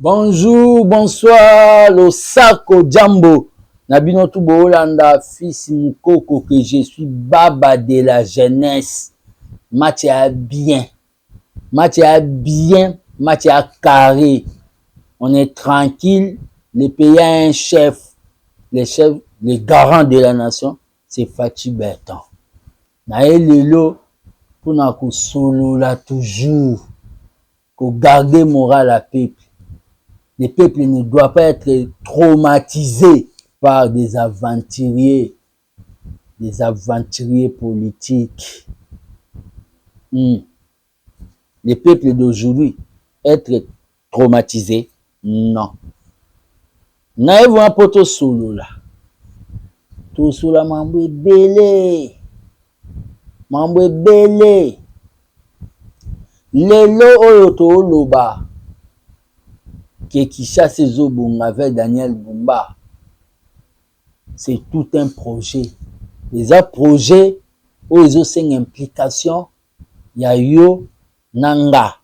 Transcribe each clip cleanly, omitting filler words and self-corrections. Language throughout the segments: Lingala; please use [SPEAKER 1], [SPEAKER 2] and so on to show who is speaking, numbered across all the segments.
[SPEAKER 1] Bonjour, bonsoir, Losako Jambo. Nabino Tubo Olanda, fils Mukoko, que je suis baba de la jeunesse. Match à bien, match à bien, match à carré. On est tranquille, le pays a un chef, le chef, le garant de la nation, c'est Fatou Berton. Nae lelo, pour na ko solo là toujours, pour garder moral à peuple. Le peuple ne doit pas être traumatisé par des aventuriers politiques. Le peuple d'aujourd'hui, être traumatisé, non. Naïve un poto solo là. Tout solo là, mambo belé. Mambo belé. Lelo oyo to loba. Qui chasse Zobunga avec Daniel Bumba. C'est tout un projet. Les projets où ils ont une implication, il y a yo nanga.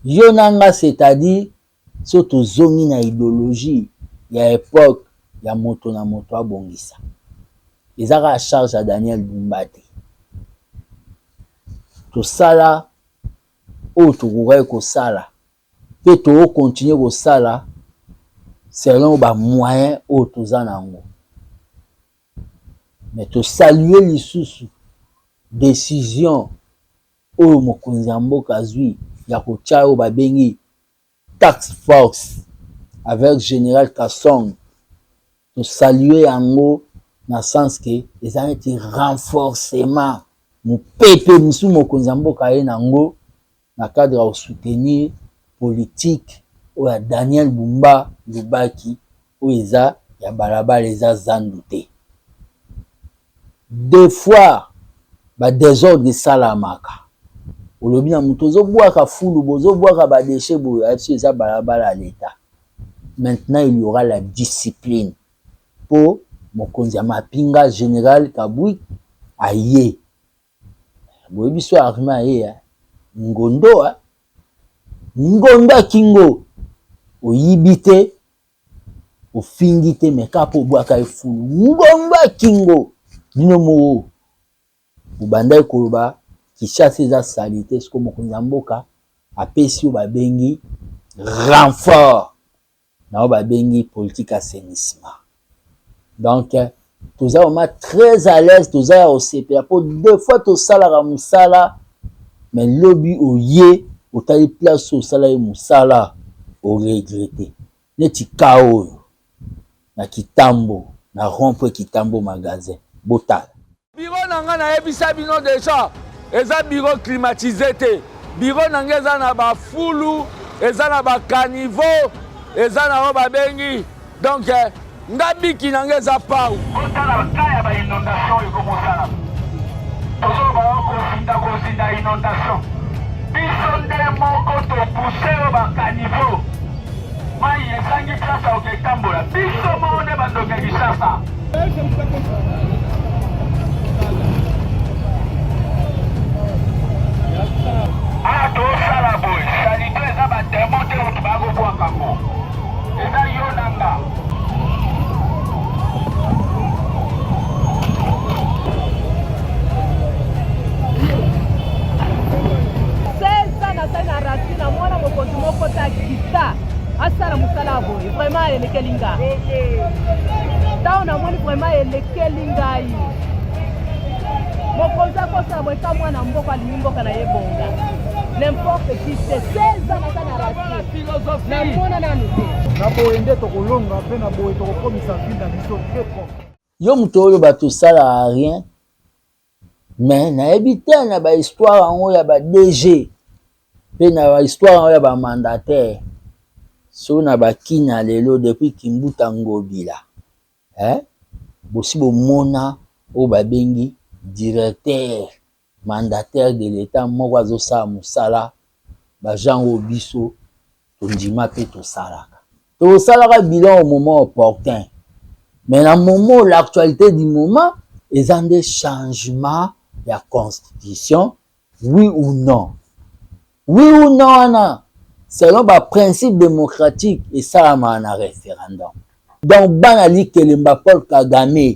[SPEAKER 1] Yo nanga, c'est-à-dire, surtout zongi na idéologie, il y a époque, il y a moto na moto à bongisa. Ils ont à charge à Daniel Bumba. Tout ça là, autre ko sala. Que tu continuer au sala selon les moyens autour nango. Mais tu saluer les sous décision au mokonzi mboka zui ya ko chao ba bengi tax force avec général Kassong. Tu saluer yango na sens que les ont été renforcement mu pepe musu mokonzi mboka ye nango na cadre au soutenir politique ou ya Daniel Bumba Lubaki ou eza ya balabala eza zanduté. Deux fois ba désordre salamaka. Olobi na muto zo boaka fulu bozo boaka ba déchet bo eza balabala à l'état. Maintenant il y aura la discipline pour mokonzi ya mapinga général Kabui aye. Boyebi so arme aye ngondo Ngonda kingo oyibite ofingite mekapo bwaka efulu ngomba kingo bino mo ubanda koloba kishasa eza salite siko mokonzi mboka apesi o babengi renfort na o babengi politique assainissement. Donc tous vraiment très à l'aise tous au CPA pour deux fois tout ça la musala mais lobby oye au tali place au salaire musala au regretter neti kao na kitambo na rompre kitambo magasin botal
[SPEAKER 2] bureau nanga na ebisa bino déjà eza bureau climatisé te bureau nanga eza na ba fulu eza na ba caniveau eza na ba bengi donc ndabiki nanga eza pau otala kaya ba inondation ekomosala tozo ba kosinda inondation biso nde moko topuse o bakanivo mai esangi plasa oketambola biso moko nde bandoka kisasa ala tosala boye salite eza batemo te moto bakobwakango eza yo nanga
[SPEAKER 3] na rasi na mwana mokonzi moko ta kita asala musala boye vraiment elekeli ngai ntango namoni vraiment elekeli ngai mokonzi akosala boye ka mwana mboka alimi mboka na ye bonga n'importe qui c'est 16 ans na rasi namona nanu te
[SPEAKER 4] na boye nde tokolonga mpe na boye tokokomisa ville na biso très propre
[SPEAKER 1] yo moto oyo bato sala rien mais nayebi te na ba histoire yango ya ba DG pe na histoire ya ba mandataire so na bakina lelo depuis Kimbuta Ngobila bosi bomona o babengi directeur mandataire de l'état moko azosala musala bajango biso tondima pe tosalaka bilan au moment opportun mais na moment l'actualité du moment ils ont des changements la constitution oui ou non wana selon ba principe démocratique et ça ma na référendum. Donc banali Kelemba Paul Kagame,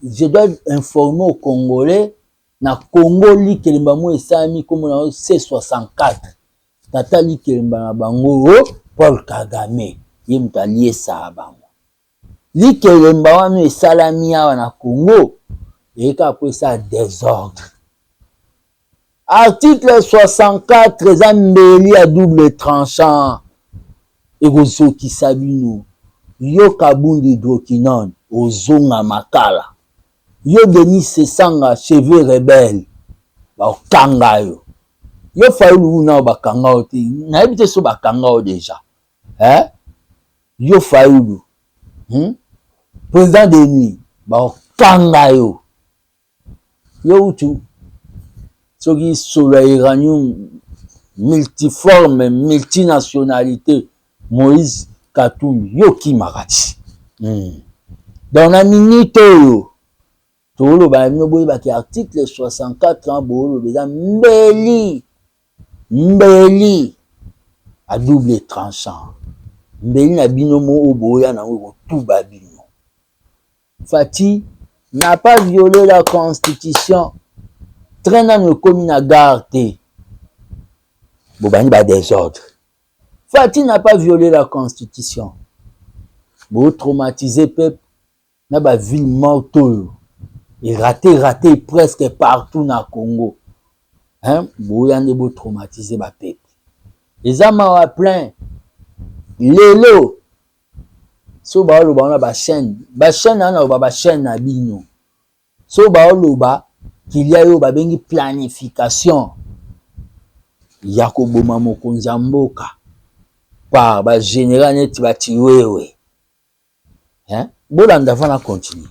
[SPEAKER 1] je dois informer aux Congolais na Congo li Kelemba mo esami comme na C64. Tata li Kelemba na bango Paul Kagame, yemtalié ça bango. Li Kelemba wana esalami awa na Congo et qu'après ça désordre. Article 64 eza mbeli à double tranchant. Egozo ki sabino. Yo Kabundi Drokinon ozonga makala. Yo Denis Sesanga cheveux rebelle. Ba okanga yo. Yo Fayulu na bakanga o te. Na ebite so bakanga o déjà. Yo Fayulu. Président de nuit. Ba okanga yo. Yo utu. Soki sur l'uranium multiforme, multinationalité, Moïse Katumbi, yo ki makati. Dans la minute, tolo ba no boy ba ki article 64 ans bolo beza mbeli à double tranchant. Mbeli na bino mo oboya na ngo tout babino. Fati n'a pas violé la constitution. Traînant le commune à garde. Bobani ba désordre. Fati n'a pas violé la constitution. Bo traumatisé peuple na ba ville morte et raté presque partout na Congo. Bo yande bo traumatisé ba peuple. Les ama wa plein. Lelo. So ba lo ba na chaîne na ba chaîne na bino. So ba lo ba qu'il y a eu babengi planification ya koboma mokonzi ya mboka par ba général neti batiwewe. Bolanda va continuer.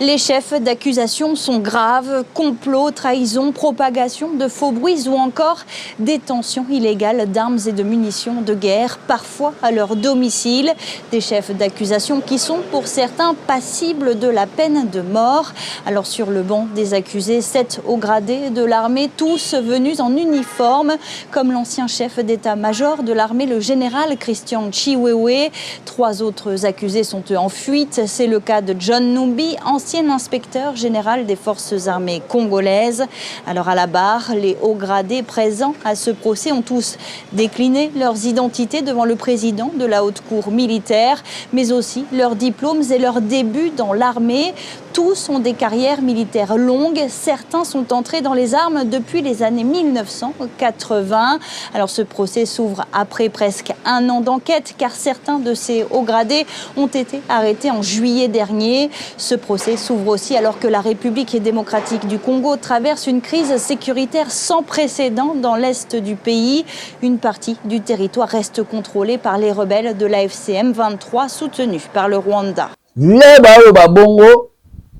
[SPEAKER 5] Les chefs d'accusation sont graves, complot, trahison, propagation de faux bruits ou encore détention illégale d'armes et de munitions de guerre, parfois à leur domicile. Des chefs d'accusation qui sont pour certains passibles de la peine de mort. Alors sur le banc des accusés, 7 hauts gradés de l'armée, tous venus en uniforme, comme l'ancien chef d'état-major de l'armée, le général Christian Chiwewe. 3 autres accusés sont en fuite. C'est le cas de John Numbi, ancien inspecteur général des forces armées congolaises. Alors à la barre, les hauts gradés présents à ce procès ont tous décliné leurs identités devant le président de la haute cour militaire, mais aussi leurs diplômes et leurs débuts dans l'armée. Tous ont des carrières militaires longues. Certains sont entrés dans les armes depuis les années 1980. Alors ce procès s'ouvre après presque 1 an d'enquête, car certains de ces hauts gradés ont été arrêtés en juillet dernier. Ce procès s'ouvre aussi alors que la République démocratique du Congo traverse une crise sécuritaire sans précédent dans l'est du pays. Une partie du territoire reste contrôlée par les rebelles de l'AFCM 23 soutenus par le Rwanda.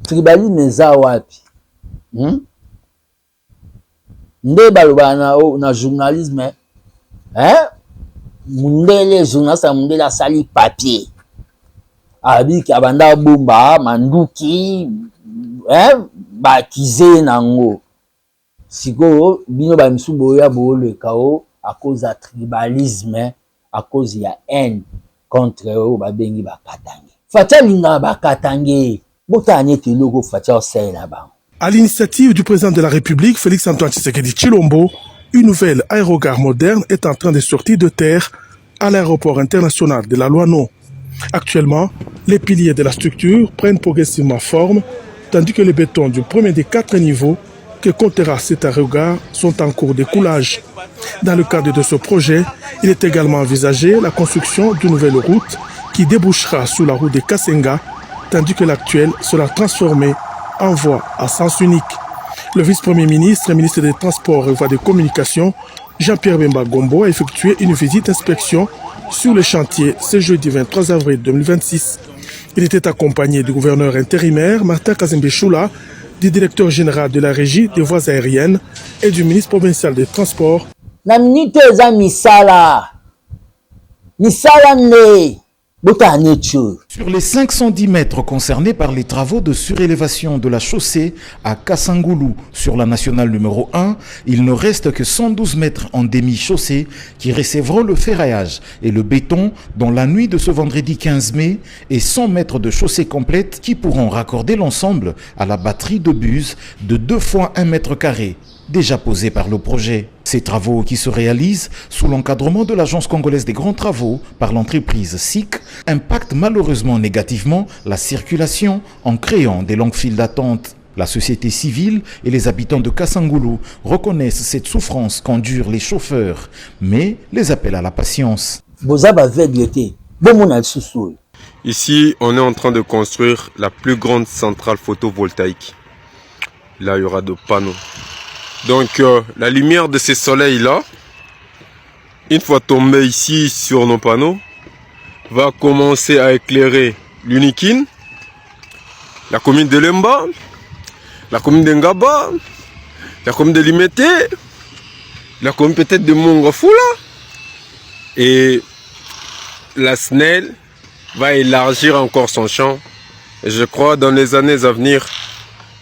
[SPEAKER 1] Tribalisme eza wapi? Nde baloba na journalisme mundele journaliste mundele asali papier abiki abanda bomba manduki bakize nango siko bino ba misubo ya bolo kao à cause de tribalisme, à cause de haine contre eux babengi bakatange. Fatia linga bakatange.
[SPEAKER 6] À l'initiative du président de la République, Félix-Antoine Tshisekedi Tshilombo, une nouvelle aérogare moderne est en train de sortir de terre à l'aéroport international de la Louano. Actuellement, les piliers de la structure prennent progressivement forme, tandis que les bétons du premier des 4 niveaux que comptera cet aérogare sont en cours de coulage. Dans le cadre de ce projet, il est également envisagé la construction d'une nouvelle route qui débouchera sur la route de Kasenga, tandis que l'actuel sera transformé en voie à sens unique. Le vice-premier ministre et ministre des Transports et Voies de Communication, Jean-Pierre Bemba Gombo, a effectué une visite d'inspection sur le chantier ce jeudi 23 avril 2026. Il était accompagné du gouverneur intérimaire Martin Kazembe Choula, du directeur général de la régie des voies aériennes et du ministre provincial des Transports.
[SPEAKER 1] La minute eza misala. Misala ne.
[SPEAKER 7] Sur les 510 mètres concernés par les travaux de surélévation de la chaussée à Kassangoulou sur la nationale numéro 1, il ne reste que 112 mètres en demi-chaussée qui recevront le ferraillage et le béton dans la nuit de ce vendredi 15 mai et 100 mètres de chaussée complète qui pourront raccorder l'ensemble à la batterie de bus de 2 fois 1 mètre carré déjà posée par le projet. Ces travaux qui se réalisent sous l'encadrement de l'Agence congolaise des grands travaux par l'entreprise SIC impactent malheureusement négativement la circulation en créant des longues files d'attente. La société civile et les habitants de Kassangoulou reconnaissent cette souffrance qu'endurent les chauffeurs, mais les appellent à la patience.
[SPEAKER 8] Ici, on est en train de construire la plus grande centrale photovoltaïque. Là, il y aura de panneaux. Donc la lumière de ces soleils-là, une fois tombée ici sur nos panneaux, va commencer à éclairer l'Unikin, la commune de Lemba, la commune de Ngaba, la commune de Limete, la commune peut-être de Mongafula. Et la SNEL va élargir encore son champ. Et je crois dans les années à venir,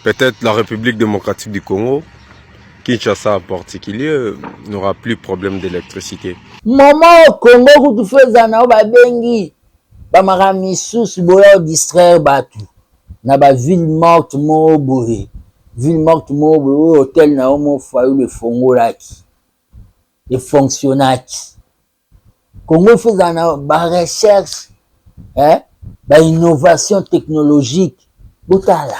[SPEAKER 8] peut-être la République démocratique du Congo, Kinshasa en particulier, n'aura plus de problème d'électricité.
[SPEAKER 1] Maman au Congo, tu fais ça, na bengi, misusu boya distraire batu, na ba ville morte mo boye, hôtel na omo fayu le fongolaki, le fonctionnaki. Congo fait ça, ba recherche, ba innovation technologique, botala.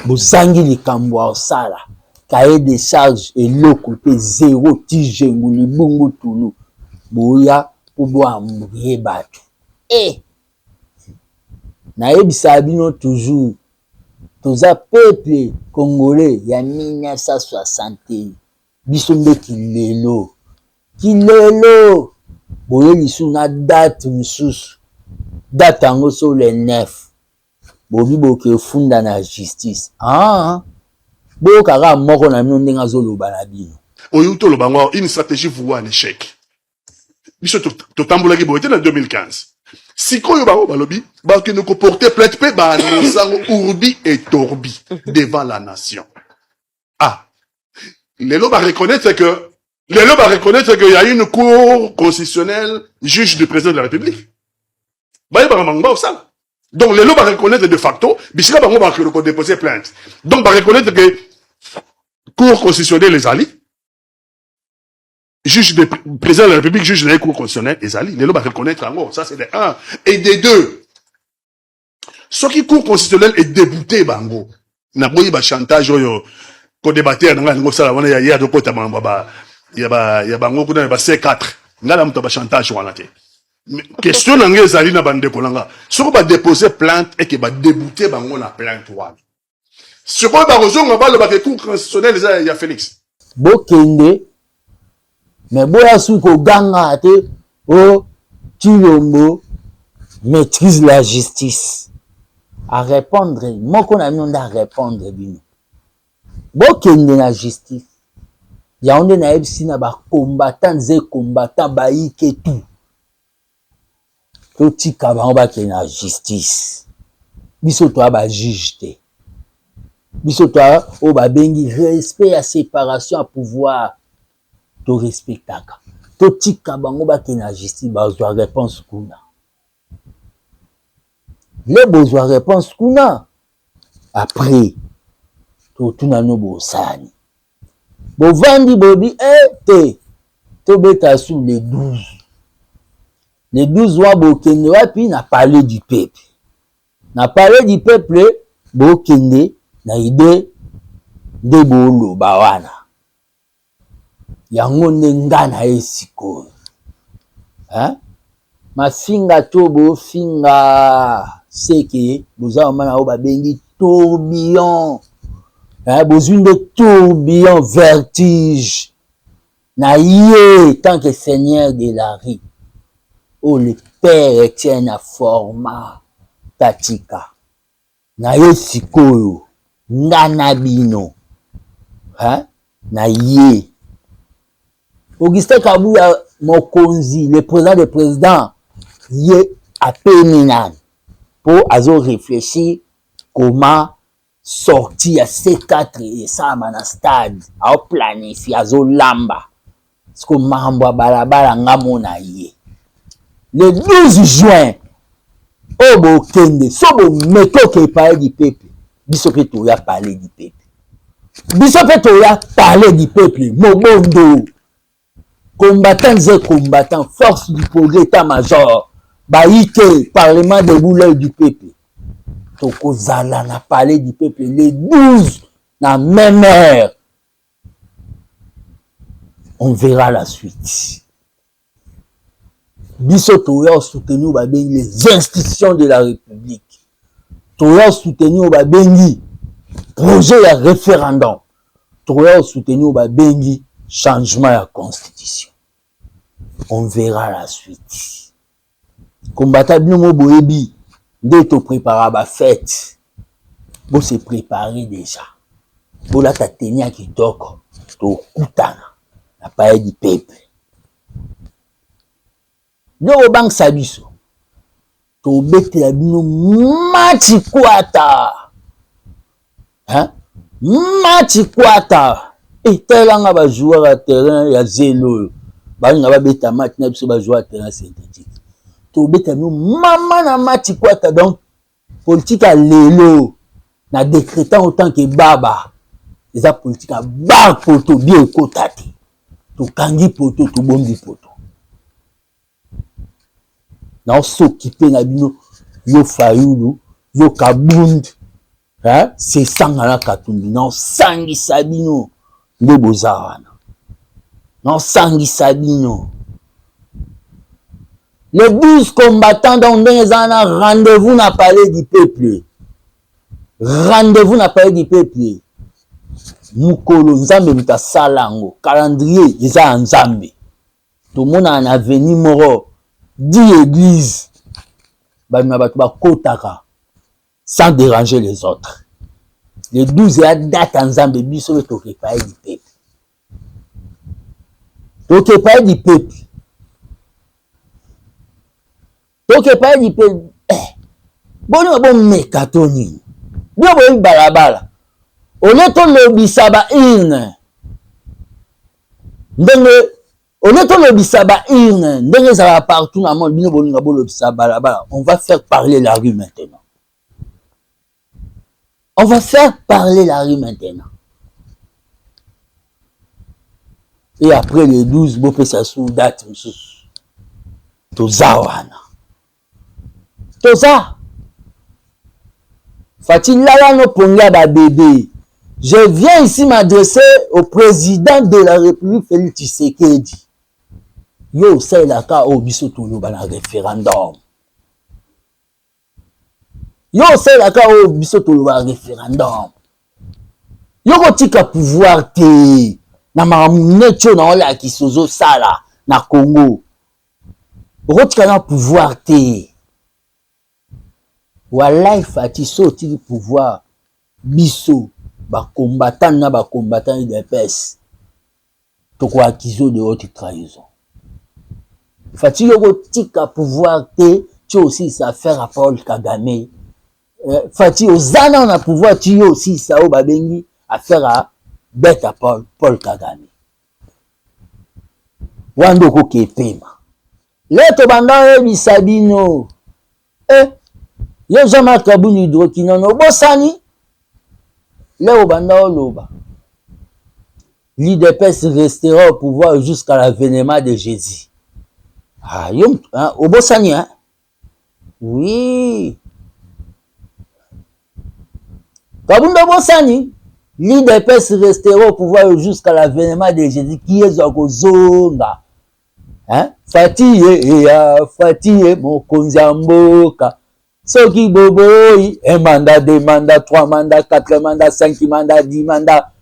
[SPEAKER 1] Bozangi likambo ya osala cahier de charge eloko te zéro tijengu libungu tulu boya po boambuye bato nayebisa bino toujours toza peuple congolais ya 1960 biso nde kilelo boye lisu na date misusu date yango so le 9 bobi boke funda na justice bokaka moko na bino ndenge azoloba na bino
[SPEAKER 9] oyo toloba ngo une stratégie voie en échec biso totambolaki boye te na 2015 sikoyo bango balobi bakende koporter plainte mpe baannonsango urbi et torbi devant la nation. Lelo va reconnaître que il y a une cour constitutionnelle juge du président de la République. Donc les lois va reconnaître de facto, bisika bango va déposer plainte. Donc va reconnaître que cour constitutionnelle les alliés, juge de président de la République, juge de la cour constitutionnelle les alliés. Les lois va reconnaître en gros, ça c'est des 1 et des 2. Ce qui cour constitutionnelle est débouté bango. Na boyi ba chantage oyo ko débattre na ngo sala wana ya de kota mamba ba ya bango kuna ba C4. Ngala muto ba chantage wana te. Question na ngé zali na bande kolanga. Soko ba déposer plainte et que ba débouter bango na plainte wana. Soko ba rozonga ba le ba cour constitutionnelle ya Félix.
[SPEAKER 1] Bokende mais boya suko ganga te o Tshilombo maîtrise la justice. À répondre, moi qu'on a mis à répondre bino. Bokende na justice. Ya onde na ebisi na ba combattant ba ike tout. Totika bango ba ke na justice. Biso to ba juge te. Biso to o ba bengi respect à séparation à pouvoir. To respectaka. Totika bango ba ke na justice ba zo réponse kuna. Les besoins réponse kuna après tout na no bosani Bovandi bobi te tobeta sous les 12. Les 12 wa bokende wapi na parler du peuple. Na parler du peuple bokende na ide de bolo bawana. Yango ndenga na esiko. Hein? Mafinga tobo finga seke boza mana o babengi tourbillon. Hein, besoin de tourbillon, vertige. Na yé, tant que Seigneur de la rue. Oh, le Père Etienne a format Tatika. Na yé sikoyo, nanabino. Hein, na yé. Augustin Kabouya Mokonzi, le président des présidents, yé a péminan. Pour azo réfléchir comment sortir à C4 et ça à stade à planifier à lamba ce que mambo balabala ngamona yé le 12 juin au bokende so bo meto ke parler du peuple biso pe to ya parler du peuple biso pe to ya parler du peuple mobondo combattants et combattants force du progrès état-major baïté parlement de bouleurs du peuple. Tokozala na parler du peuple les 12 na même heure. On verra la suite. Biso toya soutenu babengi les institutions de la République. Toya soutenu babengi projet ya référendum. Toya soutenu babengi changement ya constitution. On verra la suite. Combattant bino mo boyebi. Dès que tu prépares la fête, vous se préparer déjà. Vous la tenir qui toque, tu coutana, la paille du peuple. Nous au banque sabiso, tu bête la bino mati kwata, hein? Mati kwata. Et tel nga ba joueur à terrain ya zélo, ba nga ba bête mati na biso ba joueur à terrain synthétique. Tobeta no mama na mati kwata donc politique à lelo na décrétant autant que baba les a politique à bar poto bien kotate to kangi poto to bombi poto na s'occuper na bino yo fayulu yo kabund hein c'est sanga na katumbi na sangi sabino nde bozawana na sangi sabino. Les 12 combattants dont ils ont un rendez-vous n'a parlé du peuple. Rendez-vous n'a parlé du peuple. Mukolo Nzambe mita salango. Calendrier, ils ont Nzambe. Tout le monde a un avenir moro. 10 églises. Sans déranger les autres. Les 12 et à date Nzambe biso le toke parler du peuple. Toke parler du peuple. Donc, pas dit que bon mécatoni. Bien bon balabala. On est ton lobby saba in. On est ton lobby saba in. Donc ça va partout dans le monde. Bien bon lobby saba balabala. On va faire parler la rue maintenant. On va faire parler la rue maintenant. Et après les 12, bon peut ça sous date to zawana. Tout ça. Fatila no ponga ba bébé. Je viens ici m'adresser au président de la République Félix Tshisekedi. Yo c'est la ka o biso tolo ba na référendum. Yo c'est la ka o biso tolo ba référendum. Yo ko tika pouvoir te na mamunetcho na ola ki sozo sala na Congo. Ko tika na pouvoir te. Wallahi fati sorti du pouvoir biso ba combattant na ba combattant de pes to ko accuser de haute trahison fati yoko tika pouvoir te tu aussi ça faire à Paul Kagame fati ozana na pouvoir tu aussi ça o babengi affaire à bête à Paul Kagame wando ko kepema leto banda bisabino yo jama kabuni hydroquinone obosani leo banda oloba l'IDPS restera au pouvoir jusqu'à l'avènement de Jésus. Ah, hein, au Bossani, hein? Oui. Kabunda Bossani, l'IDPS restera au pouvoir jusqu'à l'avènement de Jésus qui est Zogozonga. Hein? Fatiye, Fatiye, Mokonzi Mboka. Soki Boboyi, 1 mandat, 2 mandats, 3 mandats, 4 mandats, 5 mandats, 10 mandats.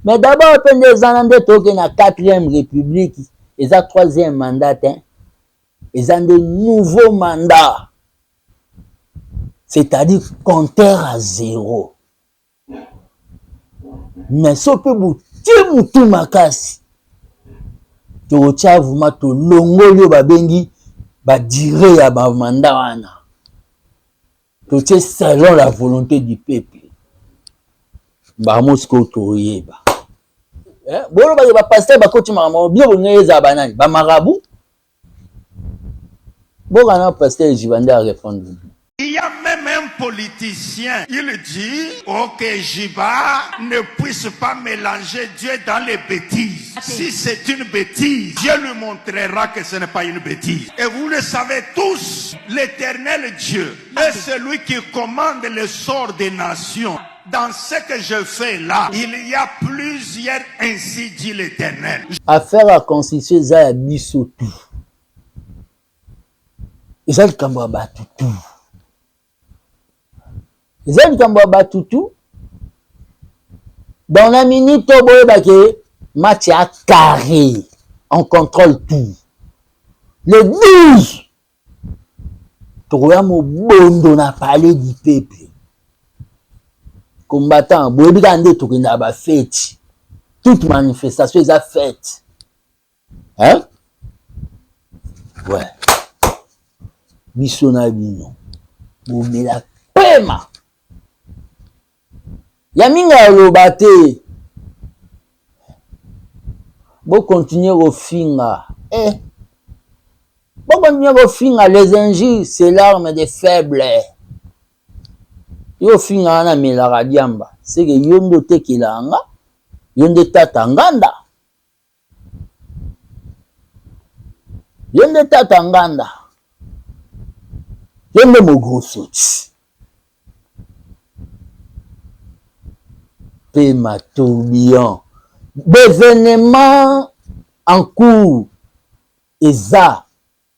[SPEAKER 1] Mais d'abord, pendant des années, il y a la 4e République, et la 3e mandat, ils ont de nouveaux mandats. C'est-à-dire compteur à 0. Mais ce que vous avez tout makasi, tu retiens vraiment tout l'ongolio babengi, ba dire ya ba mandat wana. Tu selon la volonté du peuple. Ba mosko toyeba. Bolo ba pasteur ba koti mama bien bongeza banani ba marabout. Boka na pasteur Jibande a répondre.
[SPEAKER 10] Il y a même un politicien, il dit que Jiba ne puisse pas mélanger Dieu dans les bêtises. Si c'est une bêtise, Dieu lui montrera que ce n'est pas une bêtise. Et vous le savez tous, l'éternel Dieu est celui qui commande le sort des nations. Dans ce que je fais là, il y a plusieurs, ainsi dit l'Éternel.
[SPEAKER 1] Affaire à constituer ça à bisotou. Et ça le kamba batutu. Et ça le kamba batutu. Dans la minute au boye baké, match à carré. On contrôle tout. Le 12. Touramo bondo na parler du peuple. Combattant, boyebikande tokenda ba fête. Toute manifestation est faite. Hein? Ouais. Bisona bino. Bomela pema. Yaminga lobate. Bo continuer au finga. Bo continuer au finga. Les injures, c'est l'arme des faibles. Yo finga na melara diamba. C'est que yondo tekilanga. Yonde tatanganda. Yonde tatanganda. Yonde mogosoti. Pema tourbillon. D'événements en cours. Eza,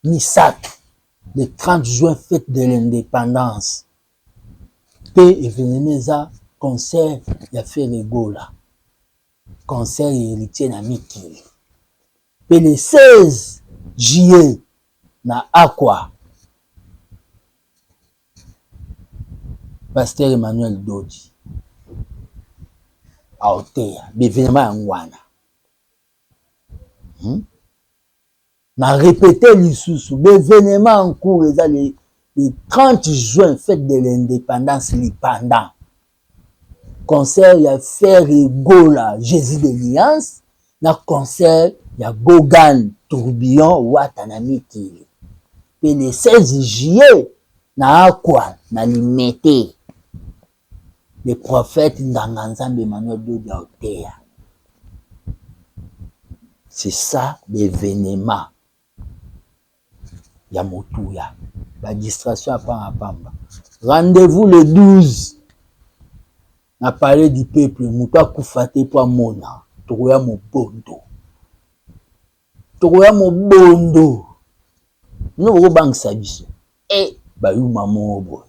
[SPEAKER 1] Misak. Le 30 juin, fête de l'indépendance. Événement ça, concert, il a fait le go là. Concert héritier na Mikili. Et le 16 juillet, na Aqua. Pasteur Emmanuel Dodi. A Otea, l'événement en Wana. Na répété l'issue, l'événement en cours, le 30 juin, fête de l'indépendance, pendant. Concert, il y a Fer et Gola, Jésus de l'Alliance. Na concert, il y a Gogan, Tourbillon, Watanami Kili. Puis le 16 juillet, na Aqua, na Limete. Le prophète Ndanganzambe Emmanuel Dodi Aotea. C'est ça l'événement. Yamotuya. La distraction à Pamba. Rendez-vous le 12. On a parlé du peuple. Mouta Koufate pour Mona. Togoya mo bondo. Togoya mo bondo. Nous, au banque Sabiso. Et, bah, you maman, boy.